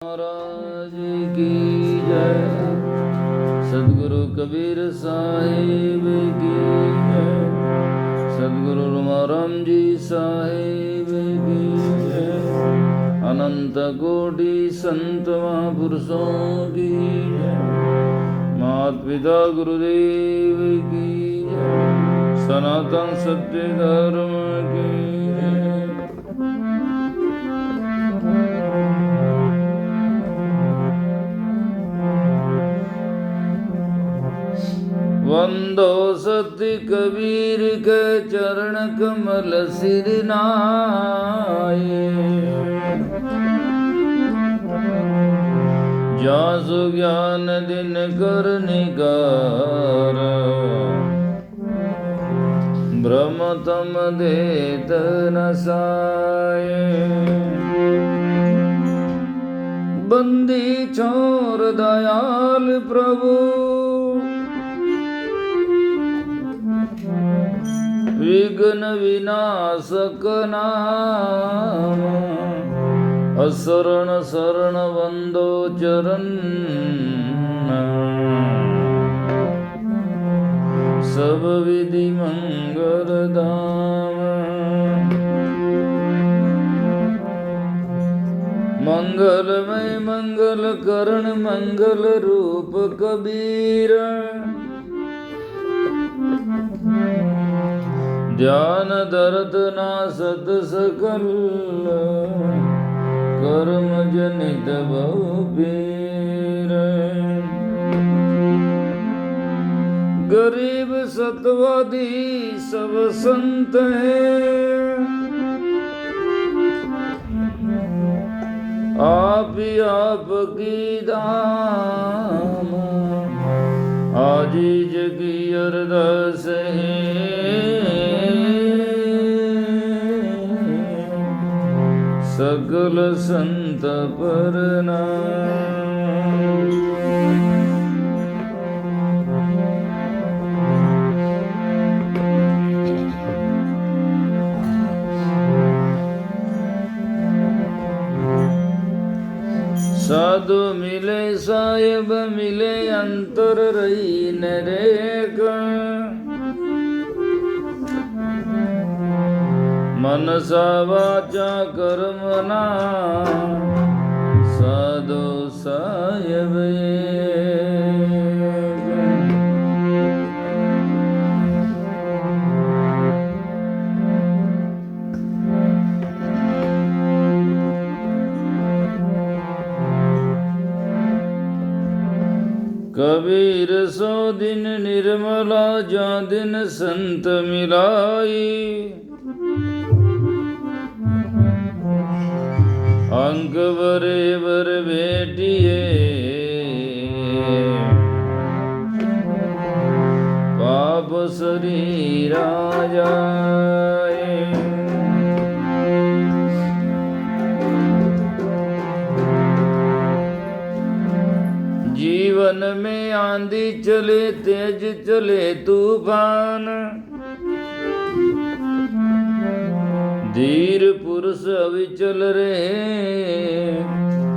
महाराज की जय। सद्गुरु कबीर साहिब की जय। सद्गुरु राम जी साहिब की जय। अनंत कोटि संत महापुरुषों की जय। माता पिता गुरुदेव की जय। सनातन सत्य धर्म की जय। वंदो सत्य कबीर के चरण कमल सिर नाये। जासु ज्ञान दिन कर निकार। ब्रह्म तम देत न साये। बंदी छोर दयाल प्रभु। विघ्न विनाशक नाम। असरण शरण वंदो चरण। सब विधि मंगल धाम। मंगलमय मंगल करण मंगल रूप कबीर। ध्यान दरद नासत सकल। कर्म जनित बहु पीर। गरीब सतवादी सब संत है। आप ही आप की दाम। आजीज की अरदास है। सकल संत प्रणाम। साधु मिले साहेब मिले अंतर रही नरेक। मनसा वाचा कर्मणा साधु साहेब एक। कबीर सो दिन निर्मला जा दिन संत मिलाई। अंक बरे बर बेटिए। पाप शरीरा जाए। जीवन में आंधी चले तेज चले तूफान। धीर पुरुष अविचल रहे।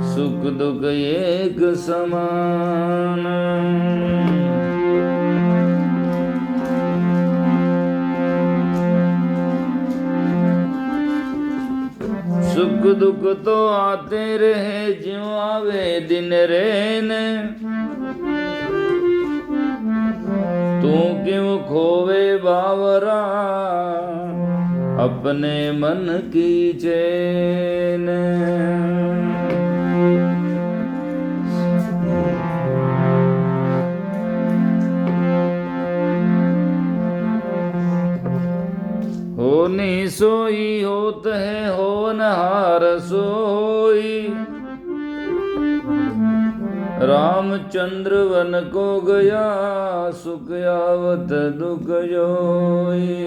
सुख दुख एक समान। सुख दुख तो आते रहे ज्यों आवे दिन रैन। तू क्यों खोवे बावरा अपने मन की चैन। होनी सोई होत है होनहार सोई। रामचंद्र वन को गया सुख आवत दुख जोई।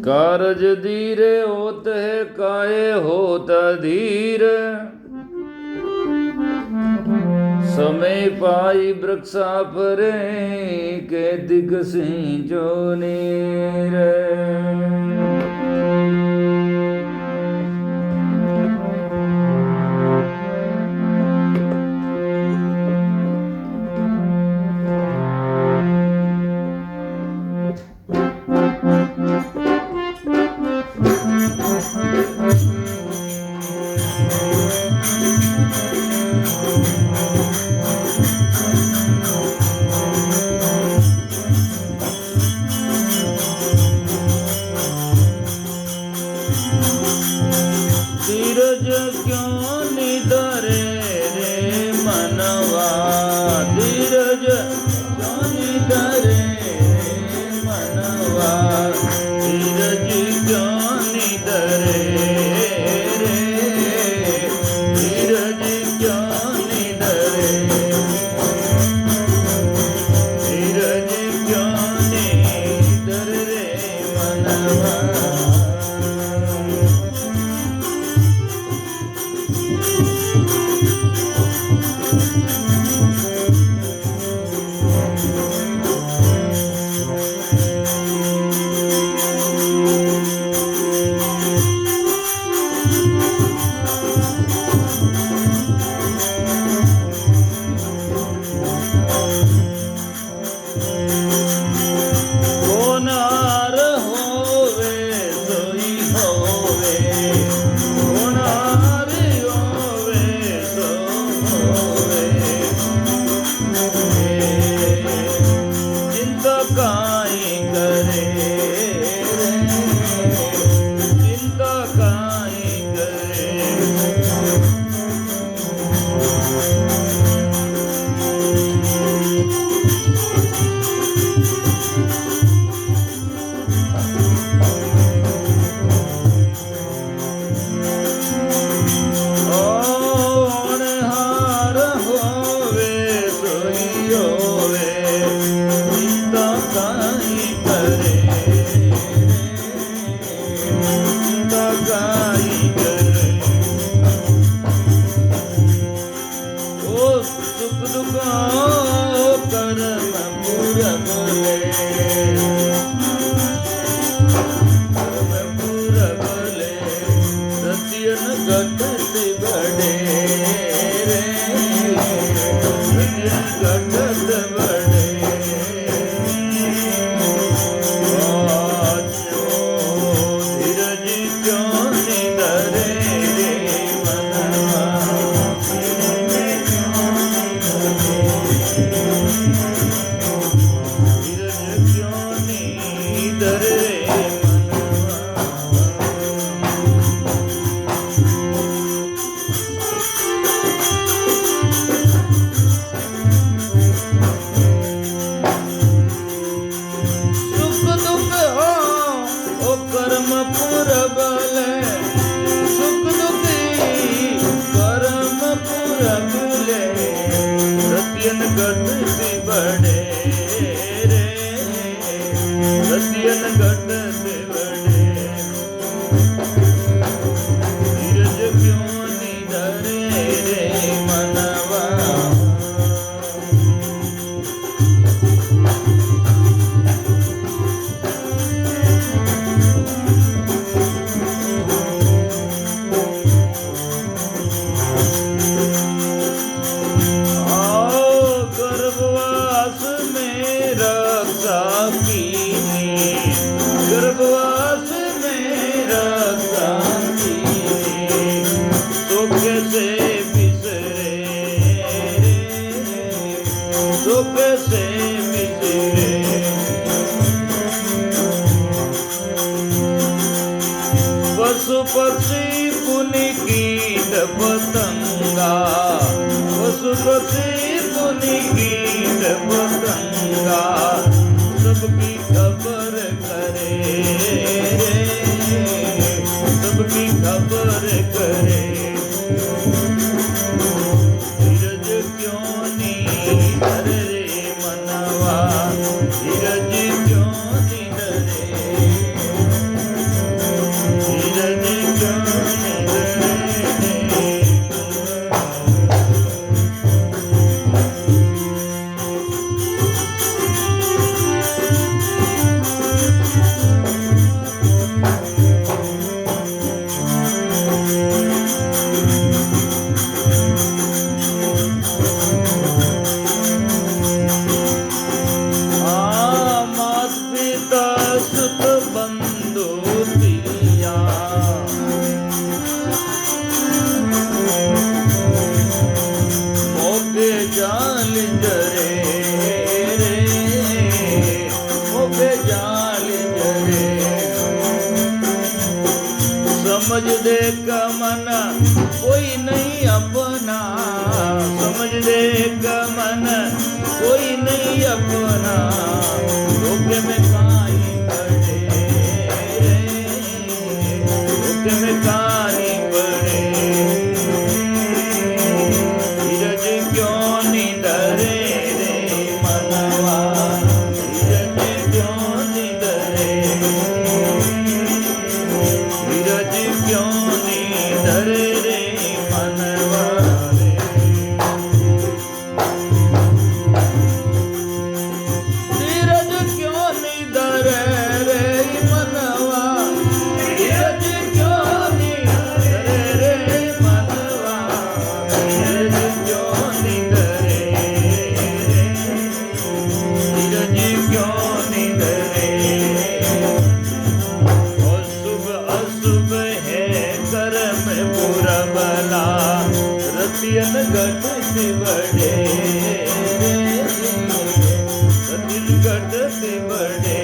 कारज धीरे होत है काये होत धीर। समय पाई वृक्षा परे के दिग सिंचो नीर पक्षी पुनि कीट पतंगा, पशु पक्षी पुनि कीट पतंगा, सबकी खबर करे, सबकी खबर करे। धीरज क्यों नी धरे मनवा, धीरज क्यों नी धरे, धीरज क्यों नी धरे। समझ दे का मन कोई नहीं अपना, समझ दे का मन कोई नहीं अपना, धोखे में काई पड़े, धोखे में काई पड़े, धीरज क्यों नहीं धरे रे मनवा, धीरज क्यों नहीं धरे, धीरज क्यों नहीं धरे रे मनवा रे। धीरज क्यों नहीं धरे रे मनवा, धीरज क्यों नहीं धरे रे मनवा, धीरज क्यों नहीं धरे, धीरज क्यों नहीं धरे। अशुभ अशुभ है कर्म बुरा भला, रतियन घट से बड़े, रतियन घट से बड़े,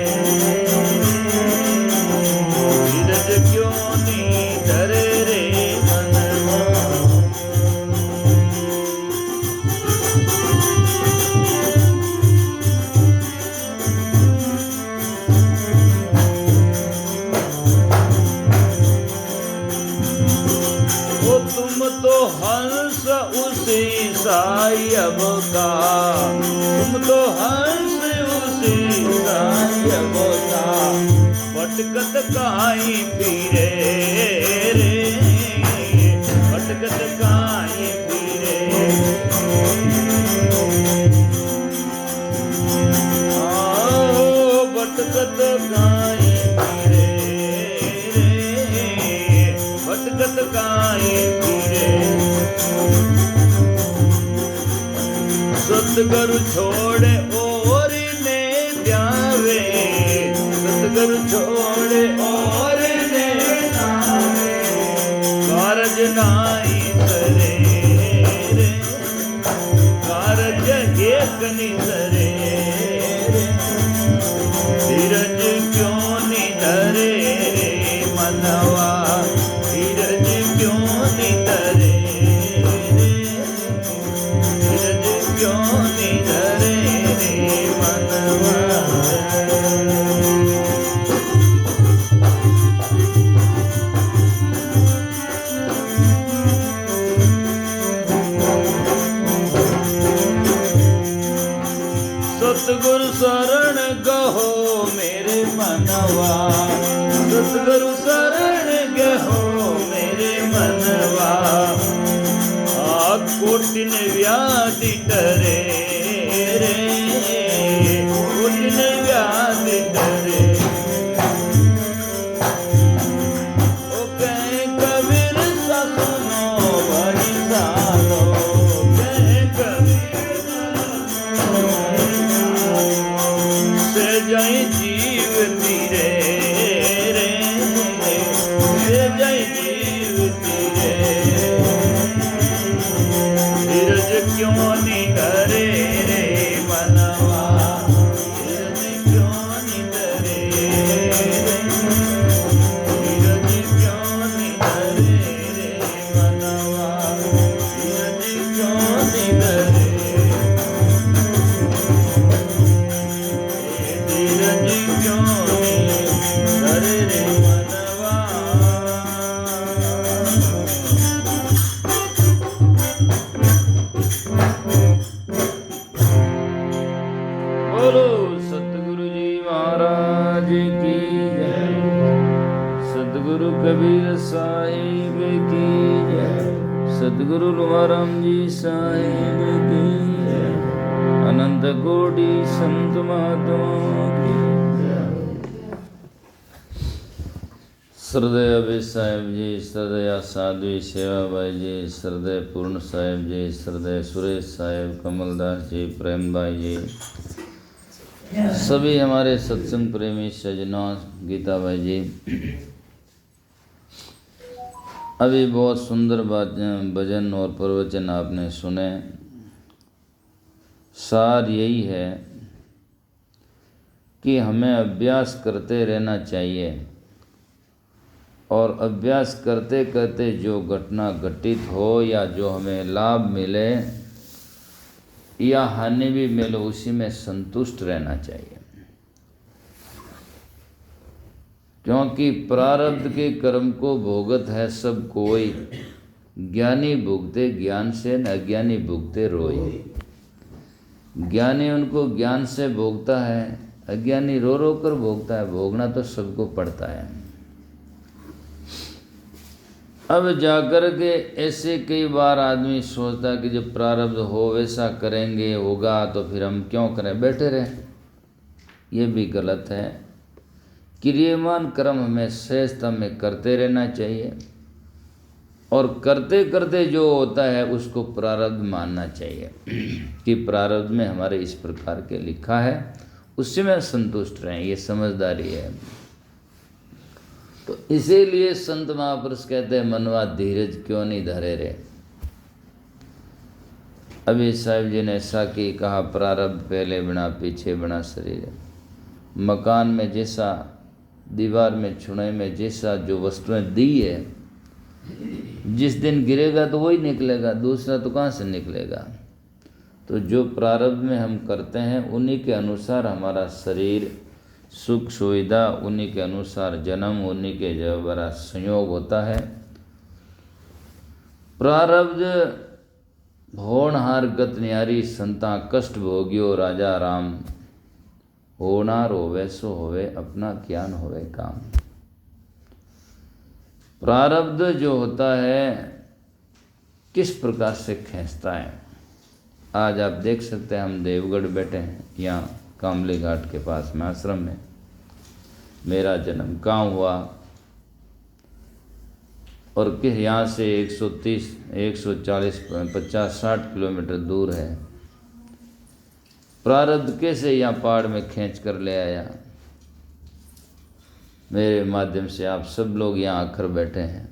धीरज क्यों नहीं धरे रे मनवा। ओ तुम तो हंस उसी सायब का, तुम तो हंस उसी सायब का, भटकत काई फिरे रे, भटकत काई फिरे, आओ भटकत काई फिरे रे, भटकत काई फिरे। सतगुरु छोड़े और ने ध्यावे, सतगुरु छोड़े और ने ध्यावे, कारज नाई करे रे, कारज एक नहीं करे रे। धीरज क्यों नहीं धरे रे मनवा, धीरज क्यों नहीं धरे रे, धीरज क्यों नहीं धरे रे मनवा। सतगुरु शरण गहो मेरे मनवा, सतगुरु शरण गहो मेरे मनवा, आ कोटिन व्याधि डरे रे, कोटिन व्याधि डरे। ओ कहे कबीर ससुनो भरी सालो, कहे कबीर से जाई जीव तीरे रे, से जाई जीव तीरे। धीरज क्यों नहीं धरे रे मनवा, धीरज क्यों नहीं धरे रे, धीरज क्यों नहीं धरे रे मनवा, धीरज क्यों नहीं धरे, धीरज क्यों नहीं धरे रे मनवा। बोलो सतगुरु जी महाराज की जय, सतगुरु कबीर साहिब की जय, सतगुरु लोहाराम जी साहिब की जय, अनंत कोटि संत महात्माओं की जय। श्रद्धेय अभय साहेब जी, श्रद्धेय साध्वी सेवा भाई जी, श्रद्धेय पूर्ण साहेब जी, श्रद्धेय सुरेश साहेब, कमलदास जी, प्रेम भाई जी, सभी हमारे सत्संग प्रेमी सजनों, गीता भाई जी। अभी बहुत सुंदर भजन और प्रवचन आपने सुने। सार यही है कि हमें अभ्यास करते रहना चाहिए। और अभ्यास करते करते जो घटना घटित हो या जो हमें लाभ मिले या हानि भी मिले उसी में संतुष्ट रहना चाहिए, क्योंकि प्रारब्ध के कर्म को भोगत है सब कोई। ज्ञानी भुगते ज्ञान से न अज्ञानी भुगते रोई। ज्ञानी उनको ज्ञान से भोगता है, अज्ञानी रो रो कर भोगता है। भोगना तो सबको पड़ता है। अब जाकर के ऐसे कई बार आदमी सोचता कि जब प्रारब्ध हो वैसा करेंगे, होगा तो फिर हम क्यों करें, बैठे रहें। ये भी गलत है। क्रियमान कर्म हमें सहजता में करते रहना चाहिए और करते करते जो होता है उसको प्रारब्ध मानना चाहिए कि प्रारब्ध में हमारे इस प्रकार के लिखा है, उससे में संतुष्ट रहें। ये समझदारी है। तो इसीलिए संत महापुरुष कहते हैं मनवा धीरज क्यों नहीं धरे रे। अभी साहिब जी ने ऐसा कि कहा प्रारब्ध पहले बना पीछे बना शरीर। मकान में जैसा, दीवार में, छुने में जैसा जो वस्तुएं दी है, जिस दिन गिरेगा तो वही निकलेगा, दूसरा तो कहाँ से निकलेगा। तो जो प्रारब्ध में हम करते हैं उन्हीं के अनुसार हमारा शरीर, सुख सुविधा, उन्हीं के अनुसार जन्म, उन्हीं के जो बड़ा संयोग होता है। प्रारब्ध होनहार गत न्यारी संता कष्ट भोगियो राजा राम। होनार होवे सो होवे अपना ज्ञान होवे काम। प्रारब्ध जो होता है किस प्रकार से खींचता है। आज आप देख सकते हैं हम देवगढ़ बैठे हैं, यहाँ कामली घाट के पास में आश्रम में। मेरा जन्म कहाँ हुआ और किस, यहाँ से 130, 140, 50, 60 किलोमीटर दूर है। प्रारब्ध कैसे यहाँ पहाड़ में खींच कर ले आया। मेरे माध्यम से आप सब लोग यहाँ आकर बैठे हैं।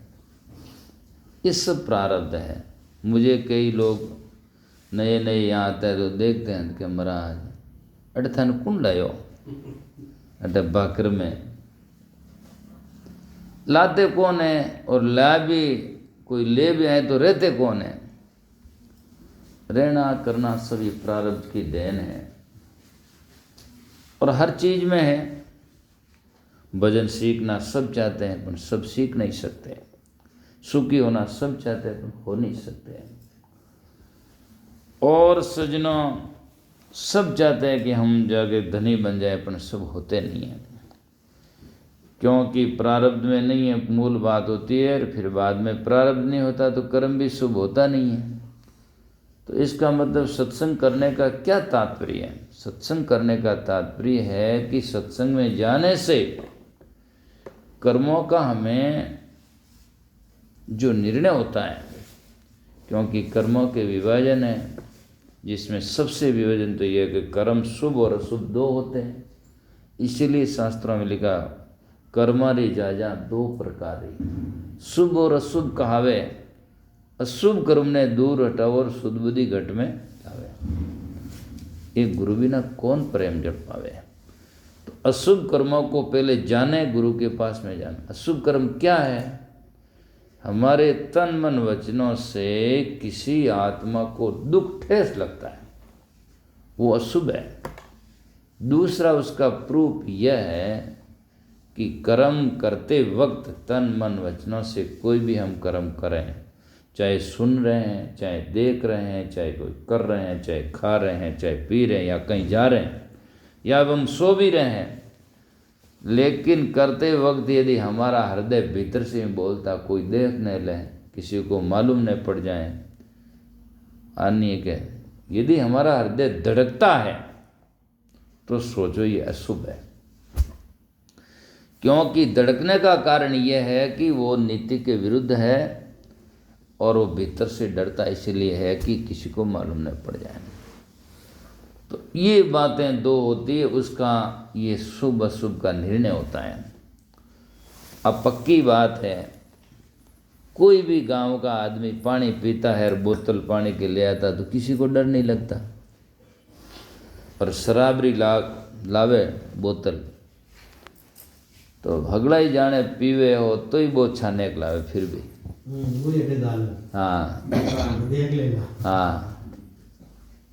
ये सब प्रारब्ध है। मुझे कई लोग नए नए यहाँ आते हैं तो देखते हैं कि महाराज अटे थाने कौन लायो, अटे बाकर में लाते कौन है, और ला भी कोई ले भी आए तो रहते कौन है। रहना करना सभी प्रारब्ध की देन है और हर चीज में है। भजन सीखना सब चाहते हैं पर सब सीख नहीं सकते। सुखी होना सब चाहते हैं पर हो नहीं सकते। और सजनों सब चाहते हैं कि हम जाके धनी बन जाए पर सब होते नहीं हैं, क्योंकि प्रारब्ध में नहीं है। मूल बात होती है, फिर बाद में प्रारब्ध नहीं होता तो कर्म भी शुभ होता नहीं है। तो इसका मतलब सत्संग करने का क्या तात्पर्य है। सत्संग करने का तात्पर्य है कि सत्संग में जाने से कर्मों का हमें जो निर्णय होता है, क्योंकि कर्मों के विभाजन है, जिसमें सबसे विभाजन तो यह है कि कर्म शुभ और अशुभ दो होते हैं। इसीलिए शास्त्रों में लिखा कर्मारी जाजा दो प्रकार, शुभ और अशुभ कहावे। अशुभ कर्म ने दूर हटाओ और शुद्ध बुद्धि घट में लावे। एक गुरु बिना कौन प्रेम जप पावे। तो अशुभ कर्मों को पहले जाने, गुरु के पास में जाने। अशुभ कर्म क्या है? हमारे तन मन वचनों से किसी आत्मा को दुख ठेस लगता है, वो अशुभ है। दूसरा उसका प्रूफ यह है कि कर्म करते वक्त तन मन वचनों से कोई भी हम कर्म करें, चाहे सुन रहे हैं, चाहे देख रहे हैं, चाहे कोई कर रहे हैं, चाहे खा रहे हैं, चाहे पी रहे हैं, या कहीं जा रहे हैं, या अब हम सो भी रहे हैं, लेकिन करते वक्त यदि हमारा हृदय भीतर से बोलता, कोई देख न ले, किसी को मालूम न पड़ जाए, अन्य के यदि हमारा हृदय धड़कता है तो सोचो ये अशुभ है। क्योंकि धड़कने का कारण यह है कि वो नीति के विरुद्ध है और वो भीतर से डरता इसलिए है कि किसी को मालूम न पड़ जाए। तो ये बातें दो होती है, उसका ये शुभ अशुभ का निर्णय होता है। अब पक्की बात है, कोई भी गांव का आदमी पानी पीता है और बोतल पानी के ले आता तो किसी को डर नहीं लगता, और शराबरी लावे बोतल तो भगला ही जाने पीवे हो तो ही बहुत छाने लावे फिर भी। वो ये दाल हाँ देख लेगा। हाँ,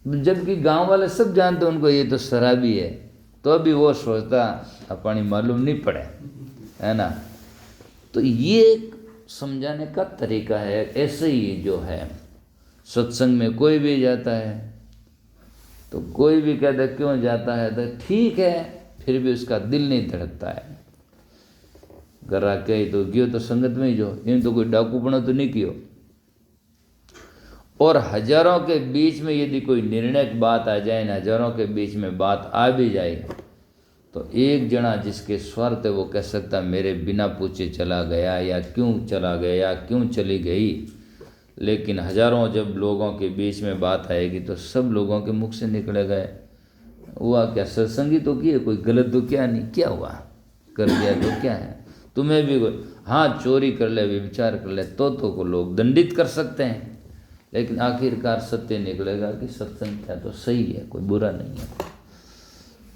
जबकि गांव वाले सब जानते उनको ये तो शराबी है, तो अभी वो सोचता अपनी मालूम नहीं पड़े, है ना। तो ये एक समझाने का तरीका है। ऐसे ही जो है सत्संग में कोई भी जाता है तो कोई भी कहता क्यों जाता है, तो ठीक है, फिर भी उसका दिल नहीं धड़कता है। गरा के तो गयो तो संगत में ही जो, इन तो कोई डाकूपना तो नहीं कियो। और हजारों के बीच में यदि कोई निर्णायक बात आ जाए ना, हजारों के बीच में बात आ भी जाए, तो एक जना जिसके स्वार्थ है वो कह सकता मेरे बिना पूछे चला गया, या क्यों चला गया, क्यों चली गई। लेकिन हजारों जब लोगों के बीच में बात आएगी तो सब लोगों के मुख से निकले गए, हुआ क्या, सत्संगी तो किए, कोई गलत तो क्या नहीं, क्या हुआ, कर दिया तो क्या है। तुम्हें भी कोई हाँ चोरी कर ले, व्यभिचार कर ले, तो को लोग दंडित कर सकते हैं, लेकिन आखिरकार सत्य निकलेगा कि सत्संग क्या तो सही है, कोई बुरा नहीं है।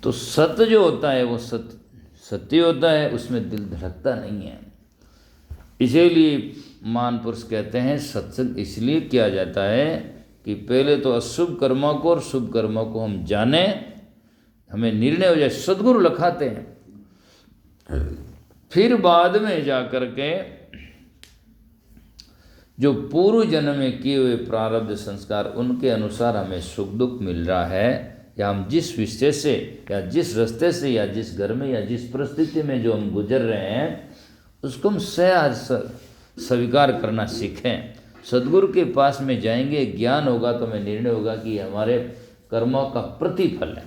तो सत्य जो होता है वो सत्य होता है, उसमें दिल धड़कता नहीं है। इसीलिए महान पुरुष कहते हैं सत्संग इसलिए किया जाता है कि पहले तो अशुभ कर्मों को और शुभ कर्मों को हम जाने, हमें निर्णय हो जाए। सद्गुरु लिखाते हैं, फिर बाद में जाकर के जो पूर्व जन्म में किए हुए प्रारब्ध संस्कार उनके अनुसार हमें सुख दुख मिल रहा है, या हम जिस विषय से या जिस रास्ते से या जिस घर में या जिस परिस्थिति में जो हम गुजर रहे हैं उसको हम स्वीकार करना सीखें। सद्गुरु के पास में जाएंगे, ज्ञान होगा तो हमें निर्णय होगा कि हमारे कर्मों का प्रतिफल है।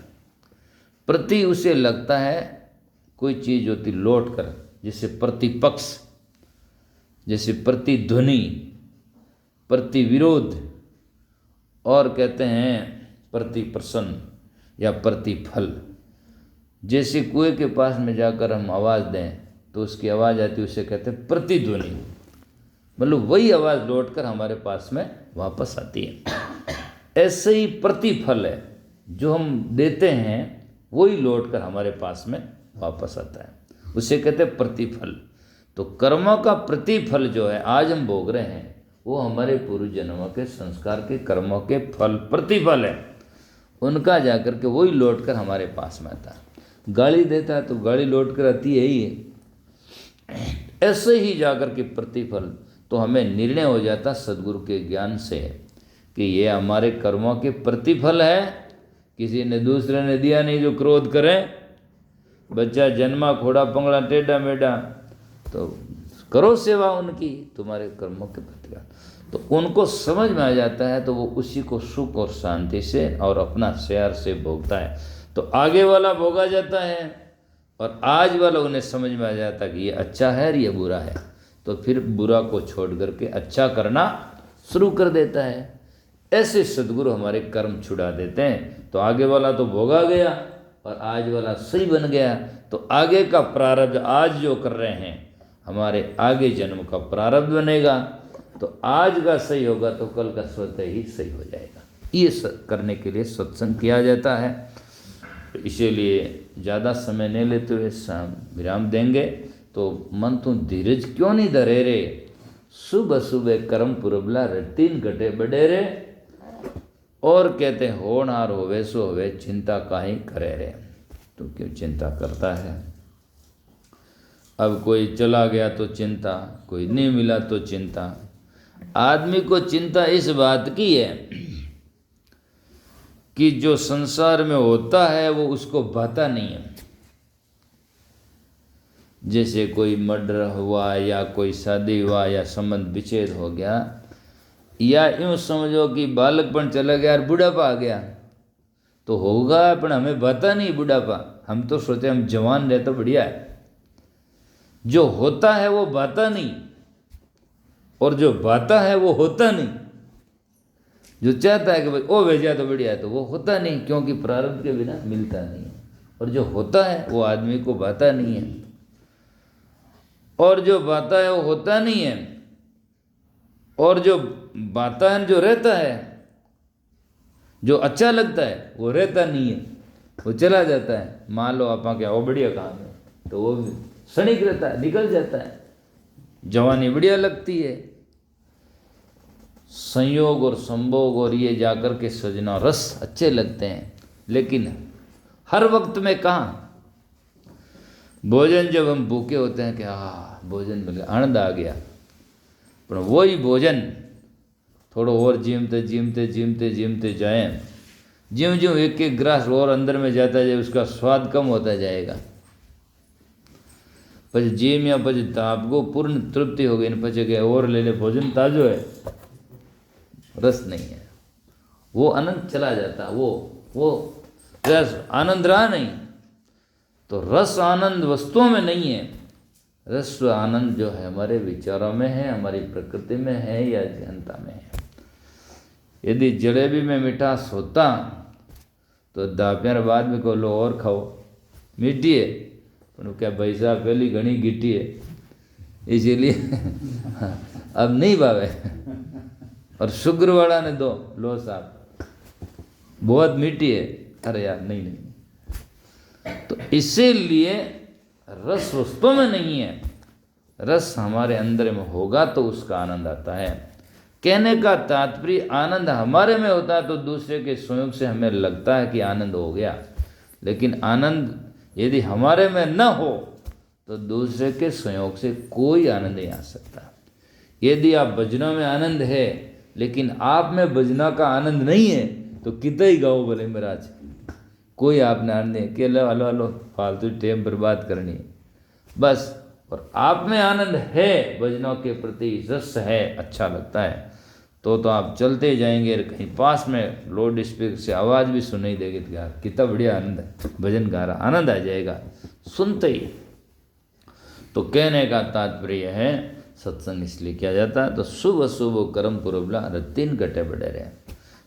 प्रति उसे लगता है कोई चीज़ होती लौट कर, जैसे प्रतिपक्ष, जैसे प्रतिध्वनि, प्रतिविरोध, और कहते हैं प्रतिप्रसन्न या प्रतिफल। जैसे कुएं के पास में जाकर हम आवाज़ दें तो उसकी आवाज़ आती है, उसे कहते हैं प्रतिध्वनि, मतलब वही आवाज़ लौटकर हमारे पास में वापस आती है। ऐसे ही प्रतिफल है, जो हम देते हैं वही लौटकर हमारे पास में वापस आता है, उसे कहते हैं प्रतिफल। तो कर्मों का प्रतिफल जो है आज हम भोग रहे हैं वो हमारे पूर्व जन्मों के संस्कार के कर्मों के फल प्रतिफल है, उनका जाकर के वही लौट कर हमारे पास में आता है। गाली देता है तो गाली लौट कर आती है ही है। ऐसे ही जाकर के प्रतिफल, तो हमें निर्णय हो जाता सद्गुरु के ज्ञान से कि ये हमारे कर्मों के प्रतिफल है। किसी ने दूसरे ने दिया नहीं, जो क्रोध करें, बच्चा जन्मा खोड़ा पंगड़ा टेढ़ा मेढ़ा, तो करो सेवा उनकी, तुम्हारे कर्मों के प्रतिफल। तो उनको समझ में आ जाता है तो वो उसी को सुख और शांति से और अपना प्यार से भोगता है। तो आगे वाला भोगा जाता है और आज वाला उन्हें समझ में आ जाता है कि ये अच्छा है और ये बुरा है, तो फिर बुरा को छोड़ करके अच्छा करना शुरू कर देता है। ऐसे सद्गुरु हमारे कर्म छुड़ा देते हैं। तो आगे वाला तो भोगा गया और आज वाला सही बन गया, तो आगे का प्रारब्ध आज जो कर रहे हैं हमारे आगे जन्म का प्रारब्ध बनेगा। तो आज का सही होगा तो कल का स्वतः ही सही हो जाएगा। ये करने के लिए सत्संग किया जाता है। इसीलिए ज़्यादा समय नहीं लेते हुए विराम देंगे। तो मन तू धीरज क्यों नहीं धरे रे, सुबह सुबह कर्म पुरबला रे, 3 घटे बढ़े रे। और कहते हैं होनहार होवे सो होवे, चिंता काहे करे रे। तो क्यों चिंता करता है? अब कोई चला गया तो चिंता, कोई नहीं मिला तो चिंता। आदमी को चिंता इस बात की है कि जो संसार में होता है वो उसको भाता नहीं है। जैसे कोई मर्डर हुआ या कोई शादी हुआ या संबंध विच्छेद हो गया, या यूँ समझो कि बालकपन चला गया और बुढ़ापा आ गया, तो होगा पर हमें भाता नहीं बुढ़ापा। हम तो सोचते हम जवान रहे तो बढ़िया है। जो होता है वो भाता नहीं, और जो भाता है वो होता नहीं। जो चाहता है कि भाई ओ भेजा तो बढ़िया है, तो वो होता नहीं, क्योंकि प्रारब्ध के बिना मिलता नहीं है। और जो होता है वो आदमी को भाता नहीं है, और जो भाता है वो होता नहीं है, और जो भाता है जो रहता है, जो अच्छा लगता है वो रहता नहीं है, वो चला जाता है। मान लो आप क्या वो बढ़िया काम है तो वो क्षणिक रहता है, निकल जाता है। जवानी बढ़िया लगती है, संयोग और संभोग और ये जाकर के सजना रस अच्छे लगते हैं, लेकिन हर वक्त में कहाँ। भोजन जब हम भूखे होते हैं कि भोजन मिल गया, आनंद आ गया, पर वही भोजन थोड़ा और जीमते जीमते जीमते जीमते जाएं, ज्यों ज्यों एक एक ग्रास और अंदर में जाता जाए उसका स्वाद कम होता जाएगा। પછી જીમ્યા પછી आपको पूर्ण तृप्ति हो गई, પછી के और ले ले, भोजन ताजो है, रस नहीं है, वो आनंद चला जाता, वो रस आनंद रहा नहीं। तो रस आनंद वस्तुओं में नहीं है, रस आनंद जो है हमारे विचारों में है, हमारी प्रकृति में है या जनता में है। यदि जलेबी में मिठास होता तो दाप्यार बाद में को लो और खाओ, मीठी है, पर क्या भाई साहब पहली घनी गिट्टी है, इसीलिए अब नहीं भावे। और शुगर वाला ने दो, लो साहब बहुत मीठी है, अरे यार नहीं। तो इसीलिए रस वस्तु में नहीं है, रस हमारे अंदर में होगा तो उसका आनंद आता है। कहने का तात्पर्य आनंद हमारे में होता है तो दूसरे के संयोग से हमें लगता है कि आनंद हो गया, लेकिन आनंद यदि हमारे में न हो तो दूसरे के संयोग से कोई आनंद नहीं आ सकता। यदि आप भजनों में आनंद है लेकिन आप में भजना का आनंद नहीं है तो कितना ही गाओ भले महाराज, कोई आपने आनंद नहीं कि लो फालतू टाइम बर्बाद करनी है बस। और आप में आनंद है, भजनों के प्रति रस है, अच्छा लगता है, तो आप चलते जाएंगे, कहीं पास में लाउड स्पीकर से आवाज़ भी सुनाई देगी तो यार कितना बढ़िया आनंद है, भजन गा रहा, आनंद आ जाएगा सुनते ही। तो कहने का तात्पर्य है सत्संग इसलिए किया जाता है तो शुभ अशुभ कर्म पुरबला 3 घटे बढ़े रहे।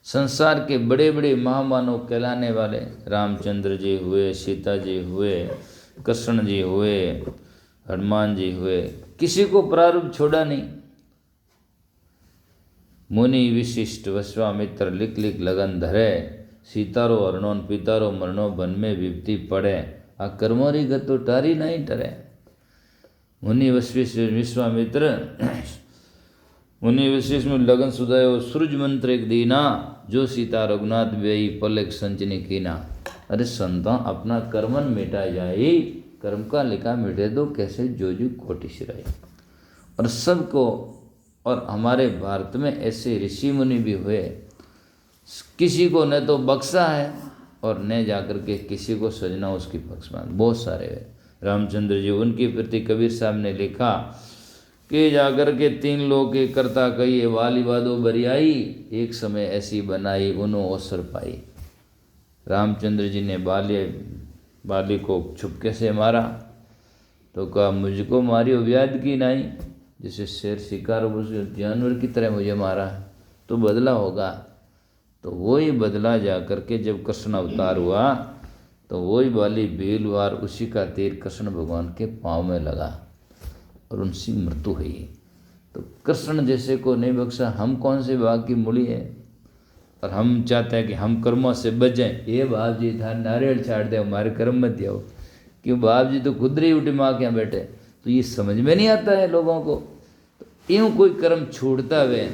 संसार के बड़े बड़े महामानव कहलाने वाले रामचंद्र जी हुए, सीता जी हुए, कृष्ण जी हुए, हनुमान जी हुए, किसी को प्रारूप छोड़ा नहीं। मुनि विशिष्ट विश्वामित्र लिख लिख लगन धरे, सीतारो हरणों पितारो मरणो बन में विपत्ति पड़े, आ कर्मोरी गतो टारी नहीं टरे। मुनि विश्वामित्र मुनि विशिष्ट में लगन सुधायो, सूरज मंत्र एक दीना, जो सीता रघुनाथ बेई पलक संचनी कीना। अरे संता अपना कर्मन मिटा जाए, कर्म का लिखा मिटे दो, कैसे जो कोटि सिराए। और सबको, और हमारे भारत में ऐसे ऋषि मुनि भी हुए, किसी को न तो बख्शा है और न जाकर के किसी को सजना उसकी पक्ष में, बहुत सारे हुए। रामचंद्र जी, उनके प्रति कबीर साहब ने लिखा कि जाकर के 3 लोग के करता कहिए, वाली वादो बरियाई, एक समय ऐसी बनाई उन्हों अवसर पाई। रामचंद्र जी ने बाली को छुपके से मारा तो कहा मुझको मारियो व्याध की नहीं, जैसे शेर शिकार जानवर की तरह मुझे मारा है तो बदला होगा। तो वही बदला जा करके जब कृष्ण अवतार हुआ तो वही वाली भीलवार उसी का तीर कृष्ण भगवान के पाँव में लगा और उनकी मृत्यु हुई। तो कृष्ण जैसे को नहीं बख्शा, हम कौन से भाग की मूली है। और हम चाहते हैं कि हम कर्मों से बच जाएं। ये बाप जी था नारियल छाड़ दे, हमारे कर्म मत जाओ, क्यों बाप जी तो खुद ही उठी माँ के यहाँ बैठे। तो ये समझ में नहीं आता है लोगों को। तो यूँ कोई कर्म छोड़ता हुए,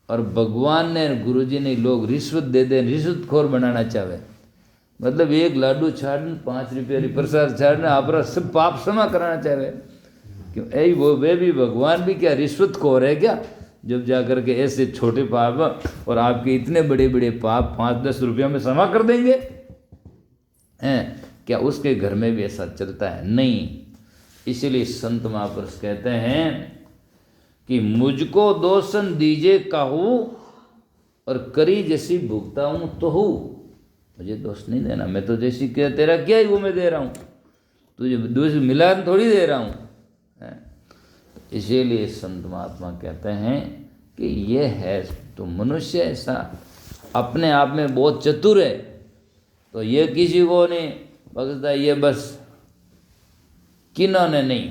और भगवान ने गुरु जी ने लोग रिश्वत दे दे, रिश्वतखोर बनाना चाहे, मतलब 1 लाडू छाड़ना, 5 रुपये प्रसाद छाड़ना, आप सब पाप क्षमा कराना चाहे। क्यों यही वो वे भी भगवान भी क्या रिश्वतखोर है क्या, जब जाकर के ऐसे छोटे पाप और आपके इतने बड़े बड़े पाप 5-10 रुपयों में क्षमा कर देंगे हैं? क्या उसके घर में भी ऐसा चलता है? नहीं। इसलिए संत महापुरुष कहते हैं कि मुझको दोषन दीजे कहूँ और करी जैसी भुगता हूँ तो हूँ। मुझे दोष नहीं देना, मैं तो जैसी क्या तेरा क्या ही वो मैं दे रहा हूँ, तुझे दोष मिला थोड़ी दे रहा हूँ। इसीलिए संत महात्मा कहते हैं कि ये है तो मनुष्य ऐसा अपने आप में बहुत चतुर है, तो ये किसी को नहीं बख्शता, ये बस किन्होंने नहीं।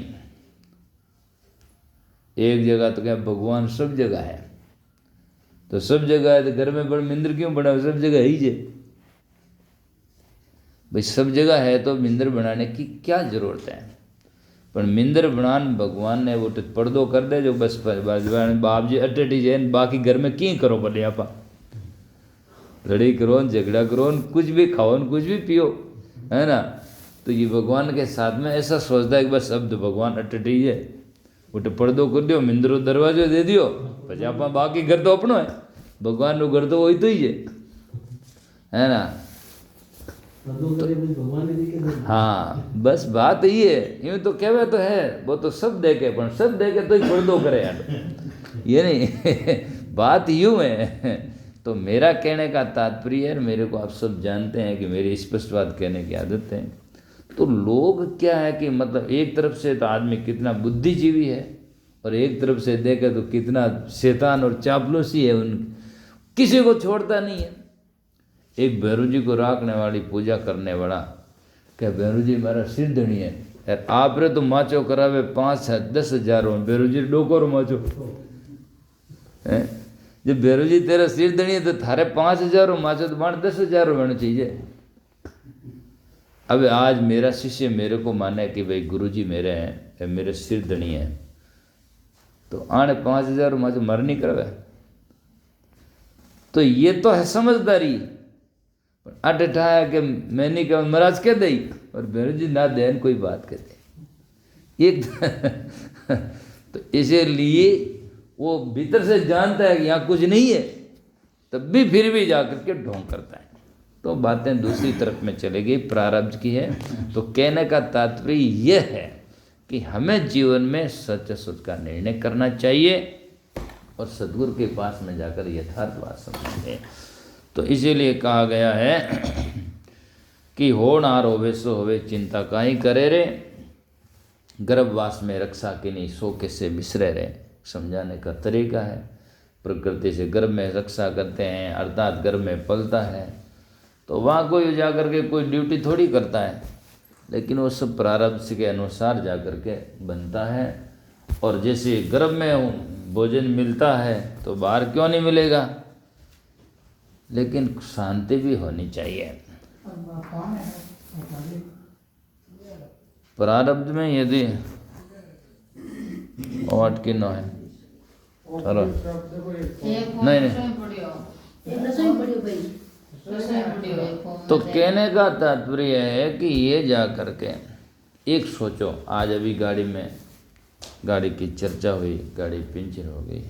एक जगह तो क्या भगवान सब जगह है, तो सब जगह है तो घर में बड़ मिंदर क्यों बना, सब जगह ही जे भाई, सब जगह है तो मिंदर बनाने की क्या जरूरत है। પણ मिंदर बनान भगवान ने वो पर्दो कर दे जो बस बाप जी अटेटी जैन बाकी घर में की करो बोले आपा लड़ाई करो झगड़ा करो कुछ भी खाओ कुछ भी पियो है ना। तो ये भगवान के साथ में ऐसा सोचता है कि बस अब तो भगवान अटेटी है वो पर्दो कर दियो मिंदरो दरवाजो दे दियो પછી आपा बाकी घर तो अपनो है भगवान नो घर तो वही तो ही है ना। हाँ बस बात ये है यूँ तो कहवे तो है वो तो सब देखे पर सब देखे तो ही पर्दो करे यार ये नहीं बात यूँ है। तो मेरा कहने का तात्पर्य है मेरे को आप सब जानते हैं कि मेरी स्पष्ट बात कहने की आदत है। तो लोग क्या है कि मतलब एक तरफ से तो आदमी कितना बुद्धिजीवी है और एक तरफ से देखे तो कितना शैतान और चापलूसी है उन किसी को छोड़ता नहीं है। एक भैरू जी को राखने वाली पूजा करने वाला क्या भैरू जी मेरा सिर धनी है यार आप रे तो माचो करावे 5-10 हज़ारों भैरू जी डोकोर माचो है जब भैरू जी तेरा सिर धनी है तो थारे 5,000 माचो तो मान 10,000 होना चाहिए। अब आज मेरा शिष्य मेरे को माने कि भाई गुरुजी मेरे हैं मेरे सिर धनी है तो आने 5,000 माचो मर नहीं करवे तो ये तो है समझदारी। अट ठाया कि मैं नहीं कहूँ महाराज कह दई और भैरू जी ना देन कोई बात कह दे एक तो इसीलिए वो भीतर से जानता है कि यहाँ कुछ नहीं है तब भी फिर भी जाकर के ढोंग करता है। तो बातें दूसरी तरफ में चले गई प्रारब्ध की है। तो कहने का तात्पर्य यह है कि हमें जीवन में सच असत का निर्णय करना चाहिए और सद्गुरु के पास में जाकर यथार्थवाद समझें। तो इसीलिए कहा गया है कि हो नार होवे सो होवे चिंता काई करे रे गर्भवास में रक्षा की नहीं सो कैसे बिसरे रे समझाने का तरीका है। प्रकृति से गर्भ में रक्षा करते हैं अर्थात गर्भ में पलता है तो वहाँ कोई जाकर के कोई ड्यूटी थोड़ी करता है लेकिन वो सब प्रारब्ध के अनुसार जाकर के बनता है। और जैसे गर्भ में भोजन मिलता है तो बाहर क्यों नहीं मिलेगा लेकिन शांति भी होनी चाहिए। प्रारब्ध में यदि 8 की 9 है चलो नहीं तो कहने का तात्पर्य है कि ये जा करके एक सोचो आज अभी गाड़ी में गाड़ी की चर्चा हुई गाड़ी पंचर हो गई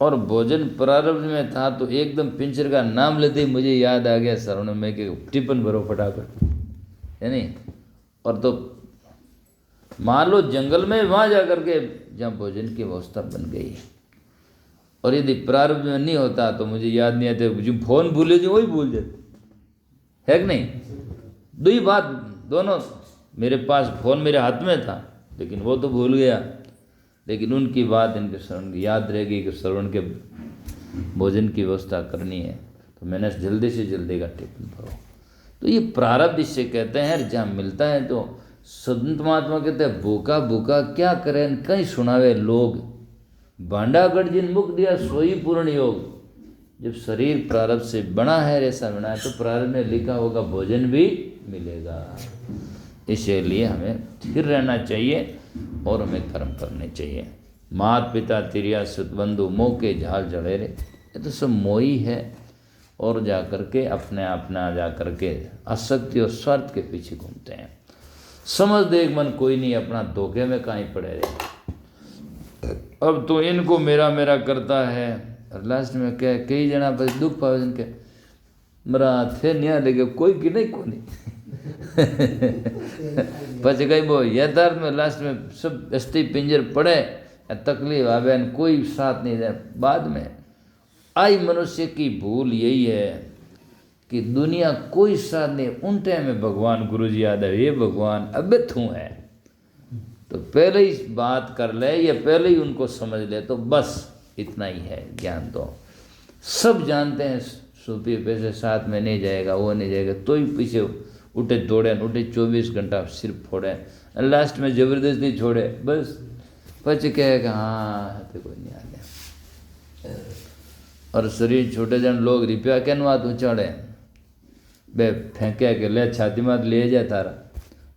और भोजन प्रारब्ध में था तो एकदम पिंचर का नाम लेते ही मुझे याद आ गया सर में कि टिफिन भरो फटाफट है नहीं। और तो मान लो जंगल में वहाँ जा कर के जहाँ भोजन की व्यवस्था बन गई और यदि प्रारब्ध में नहीं होता तो मुझे याद नहीं आते जो फोन भूले जो वही भूल जाते है कि नहीं। दो ही बात दोनों मेरे पास फ़ोन मेरे हाथ में था लेकिन वो तो भूल गया लेकिन उनकी बात इनके श्रवण की याद रहेगी कि श्रवण के भोजन की व्यवस्था करनी है तो मैंने जल्दी से जल्दी का टिफिन भरो। तो ये प्रारब्ध इससे कहते हैं जहाँ मिलता है तो संत महात्मा कहते हैं भूखा भूखा क्या करें कहीं सुनावे लोग भांडागढ़ जिन मुख दिया सोई पूर्ण योग। जब शरीर प्रारब्ध से बना है ऐसा बना है तो प्रारब्ध में लिखा होगा भोजन भी मिलेगा। इसीलिए हमें स्थिर रहना चाहिए और हमें कर्म करने चाहिए। मात पिता तिरिया सुत बंधु मोह के झाल जड़ेरे ये तो सब मोही है और जा कर के अपना जा कर के आसक्ति और स्वार्थ के पीछे घूमते हैं। समझ देख मन कोई नहीं अपना धोखे में कहीं पड़े रहे। अब तो इनको मेरा मेरा करता है और लास्ट में क्या कई जना बस दुख पावे जिनके मरा थे नहीं लेके कोई की नहीं को नहीं પછી કઈ બો યથાર્थ में लास्ट में सब अस्थि पिंजर पड़े तकलीफ आवे कोई साथ नहीं दे। बाद में आई मनुष्य की भूल यही है कि दुनिया कोई साथ नहीं। उन टाइम में भगवान गुरु जी याद है ये भगवान अब तू है तो पहले ही बात कर ले या पहले ही उनको समझ ले तो बस इतना ही है ज्ञान। तो सब जानते हैं सूफी पैसे साथ में नहीं जाएगा वो नहीं जाएगा तो ही पीछे उठे दौड़े उठे 24 घंटा सिर फोड़े लास्ट में जबरदस्ती छोड़े बस પછી કહે कि हाँ तो कोई नहीं आ गया। और शरीर छोटे जन लोग रुपया केनु हाथ उछाड़े बे फेंके के ले छाती में ले जाए तारा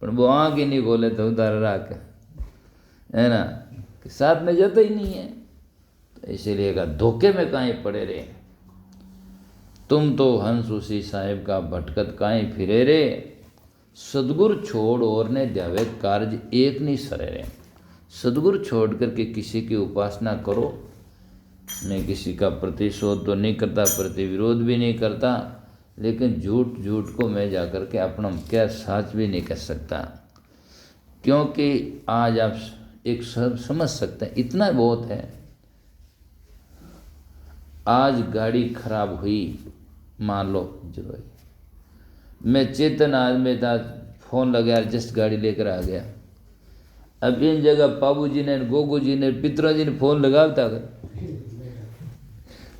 पर वो आँख ही नहीं खोले तो उधर रख, है ना, कि साथ में जाता ही नहीं है। तो इसीलिए का धोखे में काहे पड़े रे, तुम तो हंस उसी साहेब का भटकत काहे फिरे रे, सदगुरु छोड़ और ने द्यावे कार्य एक नहीं सरे रे। सदगुरु छोड़ करके किसी की उपासना करो, मैं किसी का प्रतिशोध तो नहीं करता, प्रतिविरोध भी नहीं करता, लेकिन झूठ को मैं जाकर के अपना क्या साच भी नहीं कर सकता, क्योंकि आज आप एक सब समझ सकते हैं, इतना बहुत है। आज गाड़ी खराब हुई, मान लो जो मैं चेतन आदमी था, फोन लगाया, जस्ट गाड़ी लेकर आ गया। अब इन जगह बाबू जी ने, गोगू जी ने, पितरों जी ने फोन लगावता कर,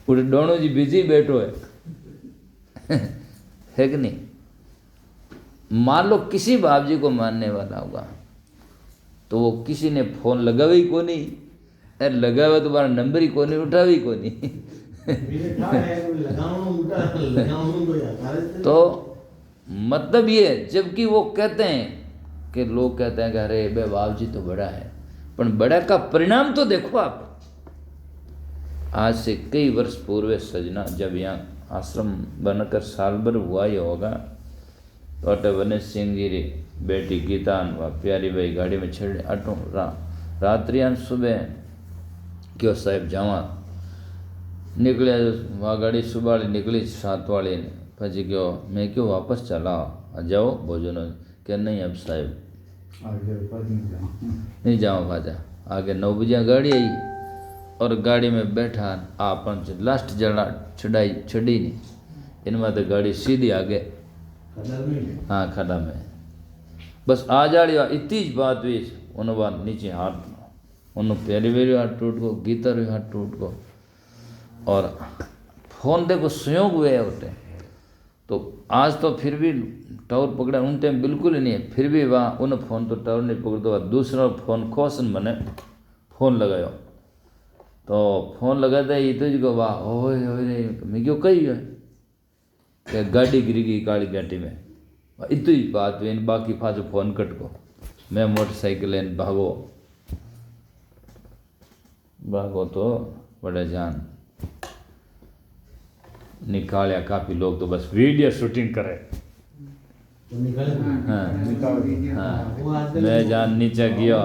पूरे दोनों जी बिजी बैठो है कि नहीं। मान लो किसी बाप जी को मानने वाला होगा तो वो किसी ने फोन लगावे ही को नहीं, अरे लगावे तो तुम्हारा नंबर ही को नहीं, उठावे ही को नहीं तो मतलब ये, जबकि वो कहते हैं कि लोग कहते हैं कि अरे बे बाप जी तो बड़ा है, पर बड़ा का परिणाम तो देखो आप। आज से कई वर्ष पूर्व सजना जब यहाँ आश्रम बनकर साल भर हुआ ही होगा, तो अटे वनेश सिंह जी री बेटी गीतान व प्यारी भाई गाड़ी में छड़ अटो रात्रियान सुबह क्यों साहेब जावा निकले, वहाँ गाड़ी सुबह वाली निकली 7 वाली ने, પછી क्यों मैं क्यों वापस चला आ जाओ भोजन क्या नहीं, अब साहेब नहीं जाओ भाजा। आगे 9 बजे गाड़ी आई और गाड़ी में बैठा आपन लास्ट जड़ा छड़ी नहीं, इनमें तो गाड़ी सीधी आगे, हाँ खड़ा में बस आ जाड़ी, इतनी बात हुई। उन्होंने बात नीचे हाथ, उन्होंने प्यारी बेरी हाथ टूट को, गीता री हाथ टूट को, और फोन देखो संयोग हुए होते। तो आज तो फिर भी टावर पकड़ा, उन टाइम बिल्कुल ही नहीं है, फिर भी वहाँ उन फोन तो टावर नहीं पकड़ता, दूसरा फोन खोसन मैंने फोन लगायो, तो फोन लगाता ही तो जी वाह ओए ओए मैं क्यों कही है कि गाड़ी गिरी गई काली घाटी में, इतनी बात हुई। बाकी फाजो फोन कट को, मैं मोटरसाइकिल लेन भागो तो बड़े जान निकालिया। काफ़ी लोग तो बस वीडियो शूटिंग करे, हाँ हाँ, मैं जान नीचे गया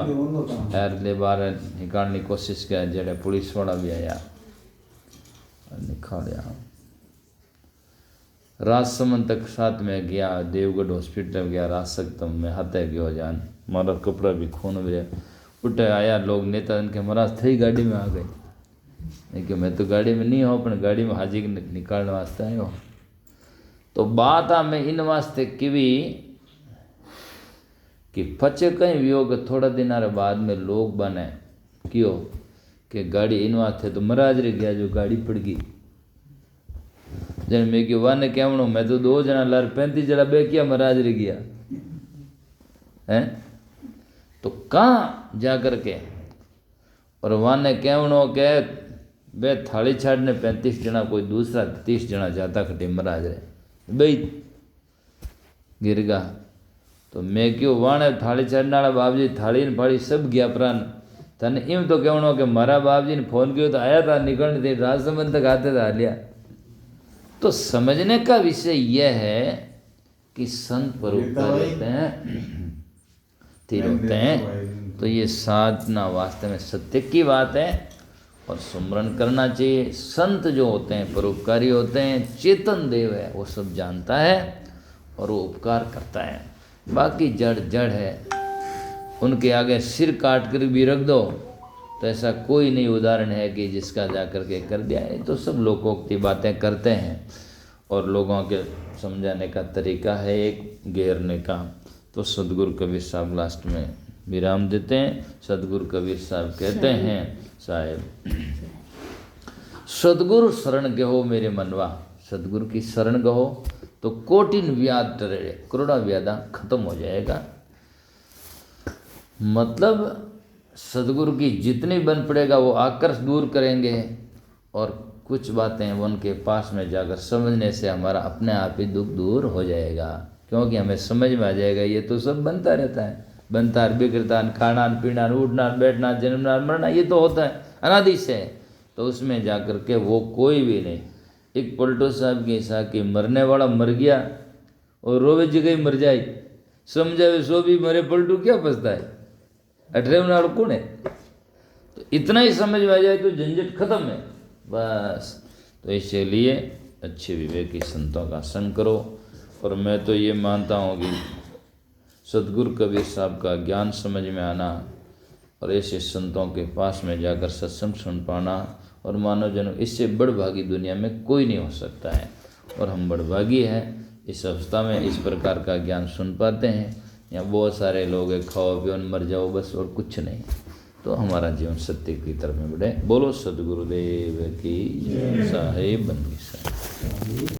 यार ले बार निकालने की कोशिश किया, जड़े पुलिस वाला भी आया निकालिया। राजसमंद तक साथ में गया, देवगढ़ हॉस्पिटल गया, राजसकतम में हाथे गयो जान, मारा कपड़ा भी खून में उठे आया। लोग नेता इनके महाराज थी गाड़ी में आ गए, नहीं कि मैं तो गाड़ी में नहीं हूँ, अपने गाड़ी में हाजी निकालने वास्ते आयो। तो बात आ मैं इन वास्ते किवी कि पचे कहीं वियोग थोड़ा दिन बाद में लोग बने क्यों कि गाड़ी इन वास्ते तो महाराज रे गया जो गाड़ी पड़ गई। जन मैं क्यों वाने कहणो मैं तो 2 जना लार 35 जरा बे किया महाराज रे गया हैं, तो कहाँ जा कर के और वाने कहणो के बे थाली छाड़ने 35 जना कोई दूसरा 30 जना जाता खटे महाराज रे बई गिरगा। तो मैं क्यों वाणे थाली छाड़ने वाला बाप जी थाली ने फाड़ी सब गया प्राण, तने एम तो कहणो कि मारा बाप जी ने फोन किया तो आया था, निकलने थे राजसमंद तक आते था लिया। तो समझने का विषय यह है कि संत परोपकार होते हैं, तीर होते हैं, तो ये साधना वास्तव में सत्य की बात है और सुमरन करना चाहिए। संत जो होते हैं परोपकारी होते हैं, चेतन देव है, वो सब जानता है और वो उपकार करता है। बाकी जड़ जड़ है, उनके आगे सिर काट कर भी रख दो तो ऐसा कोई नहीं उदाहरण है कि जिसका जा कर के कर दिया है। तो सब लोकोक्ति बातें करते हैं और लोगों के समझाने का तरीका है एक घेरने का। तो सदगुरु कबीर साहब लास्ट में विराम देते हैं। सदगुरु कबीर साहब कहते हैं साहेब सदगुरु शरण गहो मेरे मनवा, सदगुरु की शरण गहो तो कोटिन व्याध टरे, करोड़ा व्याधा खत्म हो जाएगा। मतलब सदगुरु की जितनी बन पड़ेगा वो आकर्ष दूर करेंगे और कुछ बातें उनके पास में जाकर समझने से हमारा अपने आप ही दुख दूर हो जाएगा। क्योंकि हमें समझ में आ जाएगा ये तो सब बनता रहता है, बनता है, बिगड़ता है, खाना पीना, उठना बैठना, जन्मना मरना, ये तो होता है अनादि से। तो उसमें जा कर के वो कोई भी नहीं। एक पलटो साहब की ऐसा कि मरने वाला मर गया और रोवे जगह ही मर जाए, समझावे सो भी मरे, पलटू क्या पछता है, अठरेवने वाला कौन है। तो इतना ही समझ में आ जाए तो झंझट खत्म है बस। तो इसलिए अच्छे विवेकी संतों का संग करो। और मैं तो ये मानता हूँ कि सदगुरु कबीर साहब का ज्ञान समझ में आना और ऐसे संतों के पास में जाकर सत्संग सुन पाना और मानव जन्म, इससे बड़भागी दुनिया में कोई नहीं हो सकता है। और हम बड़भागी हैं इस अवस्था में इस प्रकार का ज्ञान सुन पाते हैं। यहाँ बहुत सारे लोग हैं, खाओ पियो मर जाओ बस और कुछ नहीं। तो हमारा जीवन सत्य की तरफ में बढ़े। बोलो सदगुरुदेव की जय। साहेब बंदी साहब।